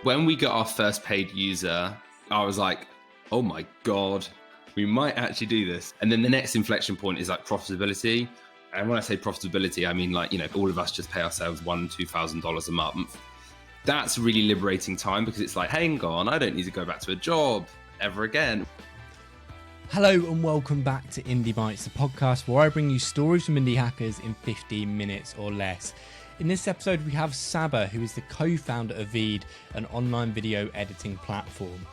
When we got our first paid user, I was like, oh my God, we might actually do this. And then the next inflection point is like profitability. And when I say profitability, I mean like, all of us just pay ourselves $1,000, $2,000 a month. That's really liberating time because it's like, hang on, I don't need to go back to a job ever again. Hello and welcome back to Indie Bites, the podcast where I bring you stories from indie hackers in 15 minutes or less. In this episode, we have Sabba, who is the co-founder of Veed, an online video editing platform.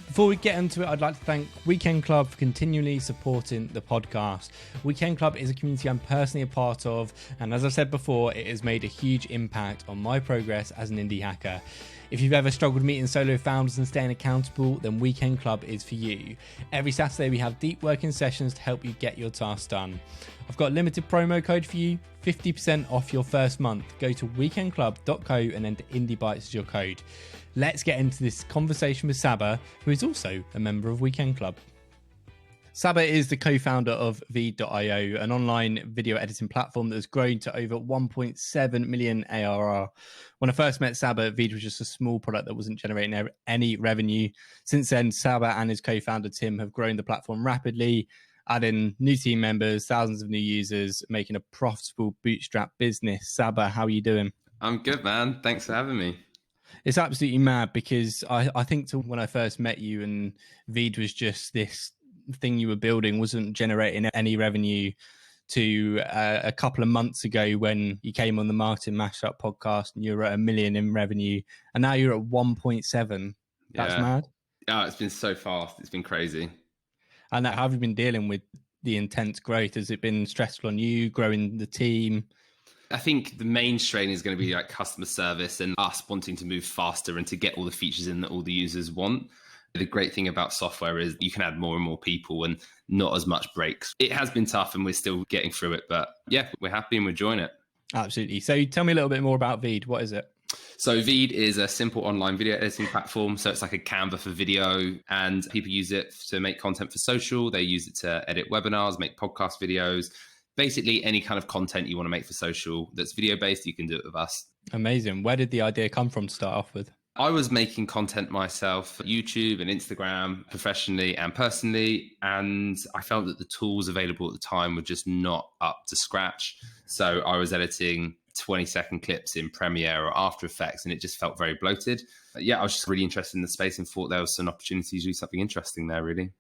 Before we get into it, I'd like to thank Weekend Club for continually supporting the podcast. Weekend Club is a community I'm personally a part of, and as I said before, it has made a huge impact on my progress as an indie hacker. If you've ever struggled meeting solo founders and staying accountable, then Weekend Club is for you. Every Saturday we have deep working sessions to help you get your tasks done. I've got a limited promo code for you, 50% off your first month. Go to weekendclub.co and enter IndieBytes as your code. Let's get into this conversation with Sabba, who is also a member of Weekend Club. Sabba is the co-founder of Veed.io, an online video editing platform that has grown to over 1.7 million ARR. When I first met Sabba, Veed was just a small product that wasn't generating any revenue. Since then, Sabba and his co-founder Tim have grown the platform rapidly, adding new team members, thousands of new users, making a profitable bootstrap business. Sabba, how are you doing? I'm good, man. Thanks for having me. It's absolutely mad because I think when I first met you and Veed was just this thing you were building, wasn't generating any revenue, to a couple of months ago when you came on the Martin Mashup podcast and you were at $1 million in revenue, and now you're at 1.7. That's mad. Oh, it's been so fast. It's been crazy. And how have you been dealing with the intense growth? Has it been stressful on you, growing the team? I think the main strain is going to be like customer service and us wanting to move faster and to get all the features in that all the users want. The great thing about software is you can add more and more people and not as much breaks. It has been tough and we're still getting through it, but yeah, we're happy and we're enjoying it. Absolutely. So tell me a little bit more about Veed. What is it? So Veed is a simple online video editing platform. So it's like a Canva for video, and people use it to make content for social. They use it to edit webinars, make podcast videos. Basically, any kind of content you want to make for social that's video-based, you can do it with us. Amazing. Where did the idea come from to start off with? I was making content myself for YouTube and Instagram, professionally and personally, and I felt that the tools available at the time were just not up to scratch. So I was editing 20-second clips in Premiere or After Effects, and it just felt very bloated. Yeah, I was just really interested in the space and thought there was an opportunity to do something interesting there, really.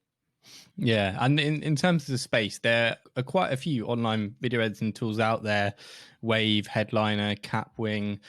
Yeah, and in terms of the space, there are quite a few online video editing tools out there. Wave, Headliner, Capwing.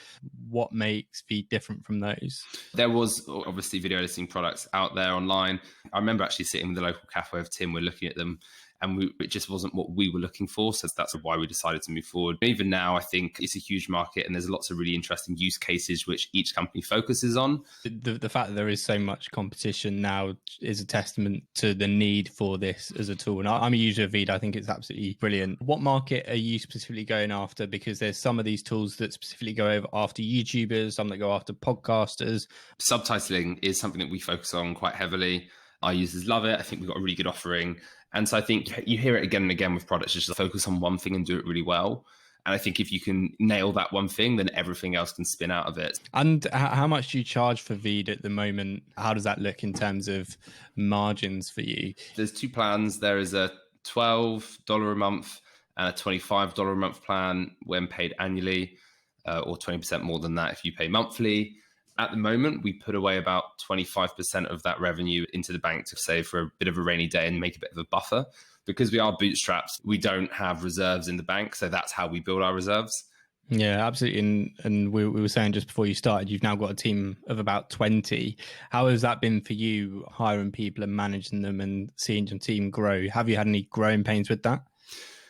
What makes Veed different from those? There was obviously video editing products out there online. I remember actually sitting with the local cafe with Tim, we're looking at them, and it just wasn't what we were looking for. So that's why we decided to move forward. Even now, I think it's a huge market and there's lots of really interesting use cases which each company focuses on. The fact that there is so much competition now is a testament to the need for this as a tool. And I'm a user of Veed. I think it's absolutely brilliant. What market are you specifically going after? Because there's some of these tools that specifically go after YouTubers, some that go after podcasters. Subtitling is something that we focus on quite heavily. Our users love it. I think we've got a really good offering. And so I think you hear it again and again with products, just to focus on one thing and do it really well. And I think if you can nail that one thing, then everything else can spin out of it. And how much do you charge for Veed at the moment? How does that look in terms of margins for you? There's two plans. There is a $12 a month and a $25 a month plan when paid annually, or 20% more than that if you pay monthly. At the moment, we put away about 25% of that revenue into the bank to save for a bit of a rainy day and make a bit of a buffer. Because we are bootstrapped, we don't have reserves in the bank. So that's how we build our reserves. Yeah, absolutely. And we were saying just before you started, you've now got a team of about 20. How has that been for you, hiring people and managing them and seeing your team grow? Have you had any growing pains with that?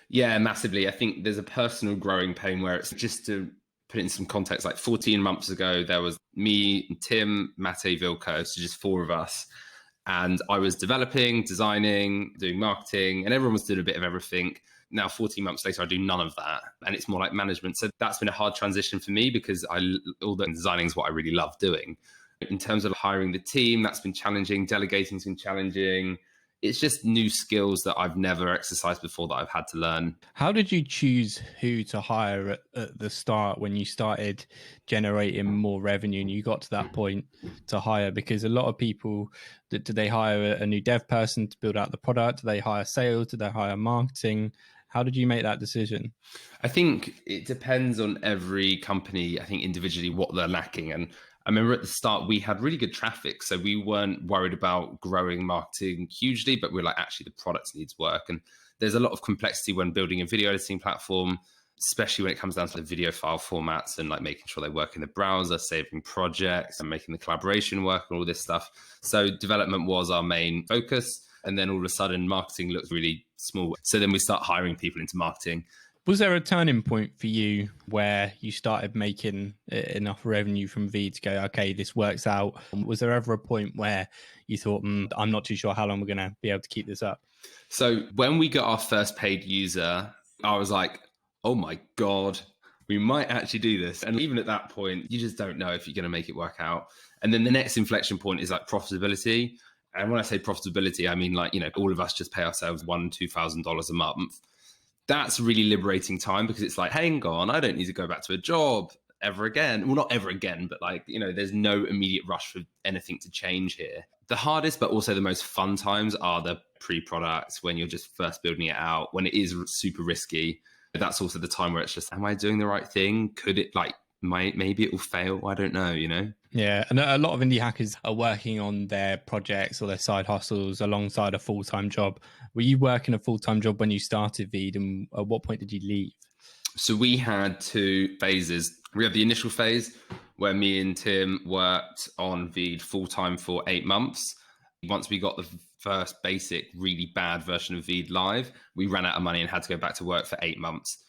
Yeah, massively. I think there's a personal growing pain where it's just to put it in some context, like 14 months ago, there was me, Tim, Mate, Vilko, so just four of us. And I was developing, designing, doing marketing, and everyone was doing a bit of everything. Now, 14 months later, I do none of that. And it's more like management. So that's been a hard transition for me because all the designing is what I really love doing. In terms of hiring the team, that's been challenging. Delegating has been challenging. it's just new skills that I've never exercised before that I've had to learn. How did you choose who to hire at the start when you started generating more revenue and you got to that point to hire? Because a lot of people, do they hire a new dev person to build out the product? Do they hire sales? Do they hire marketing? How did you make that decision? I think it depends on every company, I think individually what they're lacking. And I remember at the start, we had really good traffic. So we weren't worried about growing marketing hugely, but we're like, actually, the product needs work. And there's a lot of complexity when building a video editing platform, especially when it comes down to the video file formats and like making sure they work in the browser, saving projects and making the collaboration work and all this stuff. So development was our main focus. And then all of a sudden, marketing looked really small. So then we start hiring people into marketing. Was there a turning point for you where you started making enough revenue from Veed to go, okay, this works out? Was there ever a point where you thought, I'm not too sure how long we're going to be able to keep this up? So when we got our first paid user, I was like, oh my God, we might actually do this. And even at that point, you just don't know if you're going to make it work out. And then the next inflection point is like profitability. And when I say profitability, I mean like, all of us just pay ourselves $1,000-$2,000 a month. That's really liberating time because it's like, hang on, I don't need to go back to a job ever again. Well, not ever again, but like, there's no immediate rush for anything to change here. The hardest, but also the most fun times are the pre-products when you're just first building it out, when it is super risky. That's also the time where it's just, am I doing the right thing? Could it maybe it will fail? I don't know, Yeah, and a lot of indie hackers are working on their projects or their side hustles alongside a full-time job. Were you working a full-time job when you started Veed, and at what point did you leave? So we had two phases. We had the initial phase where me and Tim worked on Veed full-time for 8 months. Once we got the first basic, really bad version of Veed live, we ran out of money and had to go back to work for 8 months.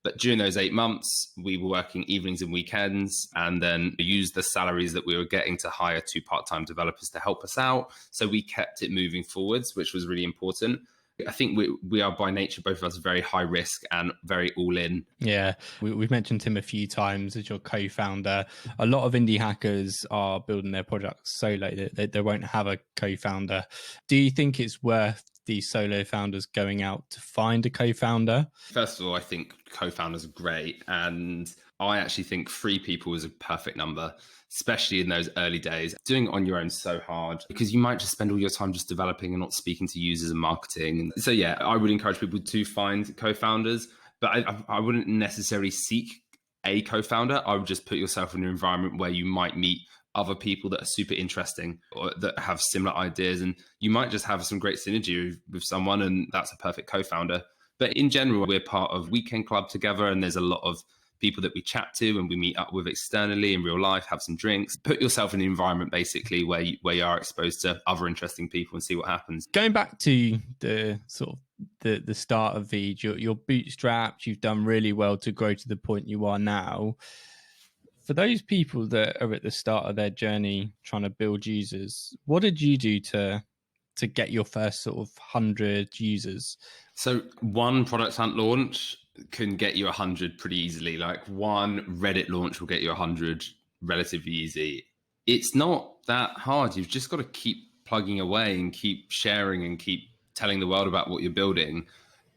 But during those 8 months, we were working evenings and weekends and then used the salaries that we were getting to hire 2 part-time developers to help us out. So we kept it moving forwards, which was really important. I think we are by nature, both of us, very high risk and very all in. Yeah, we've mentioned Tim a few times as your co-founder. A lot of indie hackers are building their projects solo. They won't have a co-founder. Do you think it's worth these solo founders going out to find a co-founder? First of all, I think co-founders are great. And I actually think 3 people is a perfect number, especially in those early days. Doing it on your own is so hard because you might just spend all your time just developing and not speaking to users and marketing. So yeah, I would encourage people to find co-founders, but I wouldn't necessarily seek a co-founder. I would just put yourself in an environment where you might meet other people that are super interesting or that have similar ideas, and you might just have some great synergy with someone, and that's a perfect co-founder. But in general, we're part of Weekend Club together, and there's a lot of people that we chat to and we meet up with externally in real life, have some drinks, put yourself in an environment basically where you are exposed to other interesting people and see what happens. Going back to the sort of the start of Veed, you're bootstrapped, you've done really well to grow to the point you are now. For those people that are at the start of their journey trying to build users, what did you do to get your first sort of 100 users? So one product hunt launch can get you 100 pretty easily. Like one Reddit launch will get you 100 relatively easy. It's not that hard. You've just got to keep plugging away and keep sharing and keep telling the world about what you're building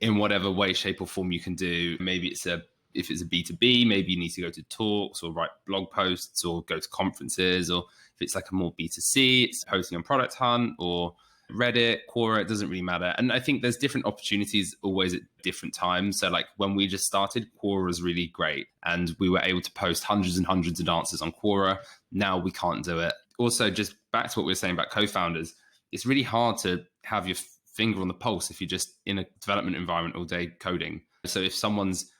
in whatever way, shape or form you can do. Maybe if it's a B2B, maybe you need to go to talks or write blog posts or go to conferences, or if it's like a more B2C, it's posting on Product Hunt or Reddit, Quora, it doesn't really matter. And I think there's different opportunities always at different times. So like when we just started, Quora was really great and we were able to post hundreds and hundreds of answers on Quora. Now we can't do it. Also, just back to what we were saying about co-founders, it's really hard to have your finger on the pulse if you're just in a development environment all day coding. So if someone's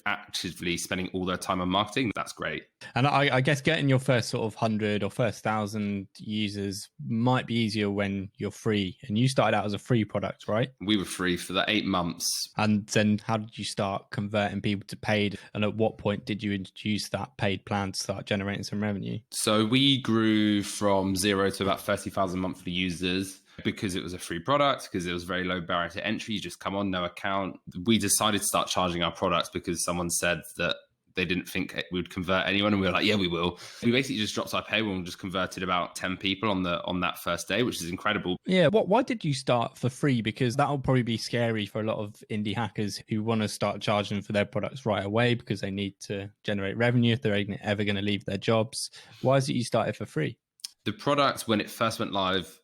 actively spending all their time on marketing, that's great. And I guess getting your first sort of 100 or first 1,000 users might be easier when you're free. And you started out as a free product, right? We were free for the 8 months. And then how did you start converting people to paid? And at what point did you introduce that paid plan to start generating some revenue? So we grew from 0 to about 30,000 monthly users. Because it was a free product, because it was very low barrier to entry. You just come on, no account. We decided to start charging our products because someone said that they didn't think we would convert anyone, and we were like, yeah, we will. We basically just dropped our paywall and just converted about 10 people on that first day, which is incredible. Yeah. Why did you start for free? Because that'll probably be scary for a lot of indie hackers who want to start charging for their products right away because they need to generate revenue if they're ever going to leave their jobs. Why is it you started for free? The product, when it first went live,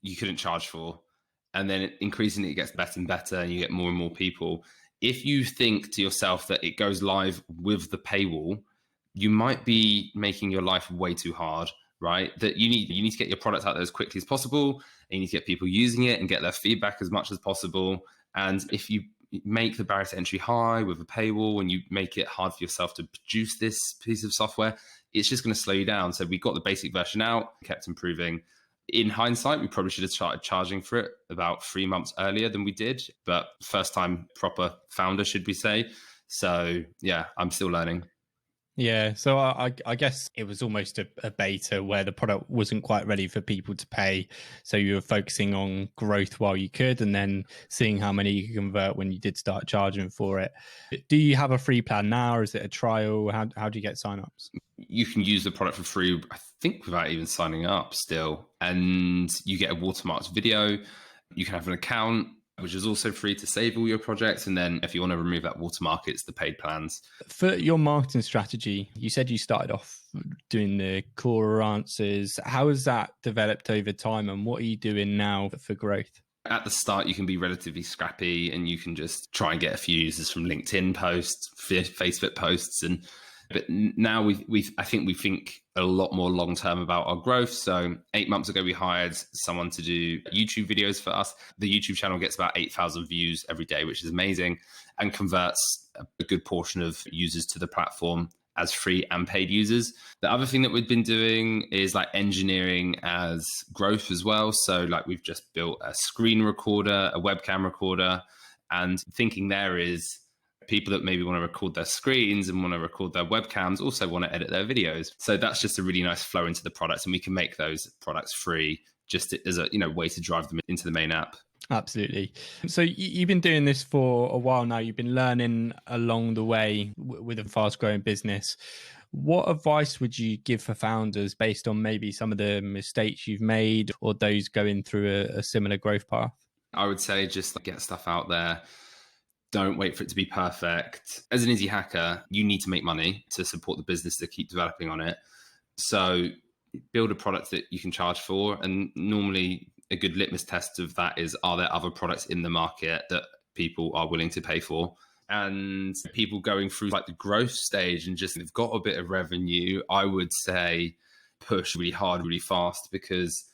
you couldn't charge for. And then increasingly it gets better and better, and you get more and more people. If you think to yourself that it goes live with the paywall, you might be making your life way too hard, right? That you need to get your product out there as quickly as possible, and you need to get people using it and get their feedback as much as possible. And if you make the barrier to entry high with a paywall and you make it hard for yourself to produce this piece of software, it's just going to slow you down. So we got the basic version out, kept improving. In hindsight, we probably should have started charging for it about 3 months earlier than we did, but first time proper founder, should we say. So yeah, I'm still learning. Yeah, so I guess it was almost a beta where the product wasn't quite ready for people to pay. So you were focusing on growth while you could, and then seeing how many you could convert when you did start charging for it. Do you have a free plan now, or is it a trial? How do you get signups? You can use the product for free, I think, without even signing up still. And you get a watermarked video. You can have an account, which is also free to save all your projects. And then if you want to remove that watermark, it's the paid plans. For your marketing strategy, you said you started off doing the core answers. How has that developed over time, and what are you doing now for growth? At the start, you can be relatively scrappy and you can just try and get a few users from LinkedIn posts, Facebook posts, but now I think we think a lot more long term about our growth. So 8 months ago, we hired someone to do YouTube videos for us. The YouTube channel gets about 8,000 views every day, which is amazing, and converts a good portion of users to the platform as free and paid users. The other thing that we've been doing is like engineering as growth as well. So like we've just built a screen recorder, a webcam recorder, and thinking there is people that maybe want to record their screens and want to record their webcams also want to edit their videos. So that's just a really nice flow into the products, and we can make those products free just as a way to drive them into the main app. Absolutely. So you've been doing this for a while now. You've been learning along the way with a fast growing business. What advice would you give for founders based on maybe some of the mistakes you've made or those going through a similar growth path? I would say just get stuff out there. Don't wait for it to be perfect. As an indie hacker, you need to make money to support the business to keep developing on it. So build a product that you can charge for. And normally a good litmus test of that is, are there other products in the market that people are willing to pay for? And people going through like the growth stage and just they've got a bit of revenue, I would say push really hard, really fast, because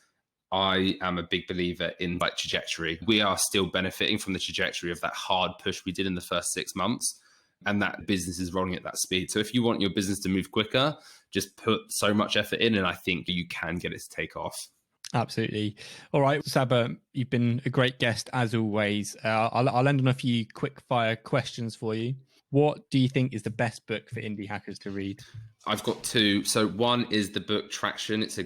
I am a big believer in like trajectory. We are still benefiting from the trajectory of that hard push we did in the first 6 months, and that business is rolling at that speed. So if you want your business to move quicker, just put so much effort in, and I think you can get it to take off. Absolutely. All right, Sabba, you've been a great guest as always. I'll end on a few quick fire questions for you. What do you think is the best book for indie hackers to read? I've got two. So one is the book Traction. It's a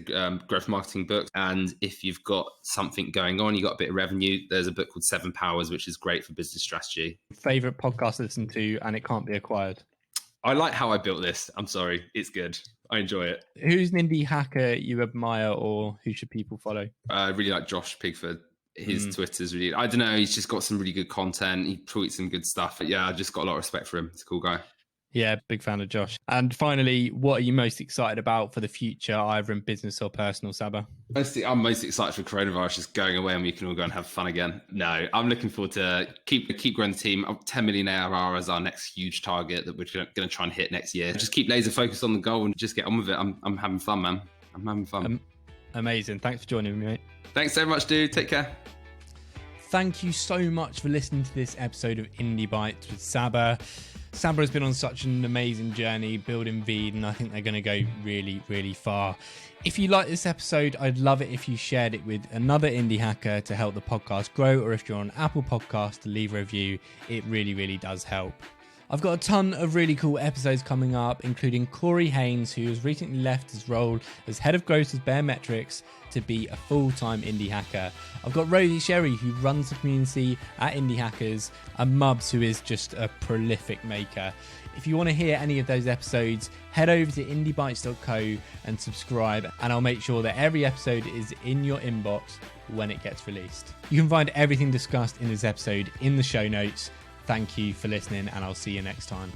growth marketing book. And if you've got something going on, you got a bit of revenue, there's a book called 7 Powers, which is great for business strategy. Favorite podcast to listen to, and it can't be acquired? I like how I built this. I'm sorry. It's good. I enjoy it. Who's an indie hacker you admire, or who should people follow? I really like Josh Pigford. His Twitter's really, I don't know, he's just got some really good content. He tweets some good stuff. But yeah, I just got a lot of respect for him. He's a cool guy. Yeah, big fan of Josh. And finally, what are you most excited about for the future, either in business or personal, Sabba? I'm most excited for coronavirus just going away and we can all go and have fun again. No, I'm looking forward to keep growing the team. 10 million ARR is our next huge target that we're going to try and hit next year. Just keep laser focused on the goal and just get on with it. I'm having fun, man. I'm having fun. Amazing. Thanks for joining me, mate. Thanks so much, dude. Take care. Thank you so much for listening to this episode of Indie Bites with Sabba. Sabba has been on such an amazing journey building Veed, and I think they're going to go really, really far. If you like this episode, I'd love it if you shared it with another indie hacker to help the podcast grow, or if you're on Apple Podcasts to leave a review. It really, really does help. I've got a ton of really cool episodes coming up, including Corey Haynes, who has recently left his role as head of growth at Baremetrics to be a full-time indie hacker. I've got Rosie Sherry, who runs the community at Indie Hackers, and Mubs, who is just a prolific maker. If you want to hear any of those episodes, head over to indiebytes.co and subscribe, and I'll make sure that every episode is in your inbox when it gets released. You can find everything discussed in this episode in the show notes. Thank you for listening, and I'll see you next time.